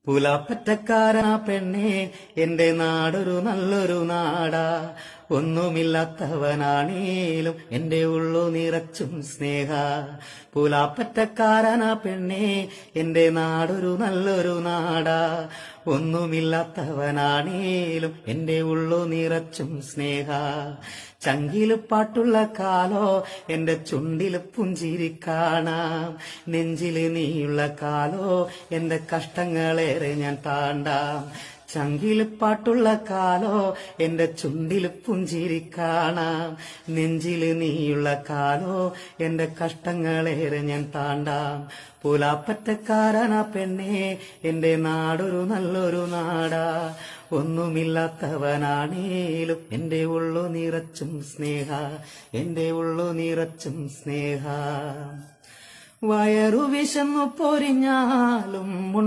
പുലാപ്പറ്റക്കാരനാ പെണ്ണേ, എന്റെ നാടൊരു നല്ലൊരു നാടാ. ഒന്നുമില്ലാത്തവനാണേലും എന്റെ ഉള്ളു നിറച്ചും സ്നേഹ. പുലാപ്പറ്റക്കാരനാ പെണ്ണേ, എന്റെ നാടൊരു നല്ലൊരു നാടാ. ഒന്നുമില്ലാത്തവനാണേലും എന്റെ ഉള്ളു നിറച്ചും സ്നേഹ. ചങ്കില് പാട്ടുള്ള കാലോ എന്റെ ചുണ്ടില് പുഞ്ചിരി കാണാം. നെഞ്ചില് നീയുള്ള കാലോ എന്റെ കഷ്ടങ്ങളേറെ ഞാൻ താണ്ടാം. ചങ്കില് പാട്ടുള്ള കാലോ എന്റെ ചുണ്ടില് പുഞ്ചിരി കാണാം. നെഞ്ചില് നീയുള്ള കാലോ എന്റെ കഷ്ടങ്ങളേറെ ഞാൻ താണ്ടാം. പുലാപ്പറ്റക്കാരനാ പെണ്ണേ, എന്റെ നാടൊരു നല്ലൊരു നാടാ. ഒന്നുമില്ലാത്തവനാണേലും എന്റെ ഉള്ളു നിറച്ചും സ്നേഹ, എന്റെ ഉള്ളു നിറച്ചും സ്നേഹ. വയറു വിശന്നു പൊരിഞ്ഞാലും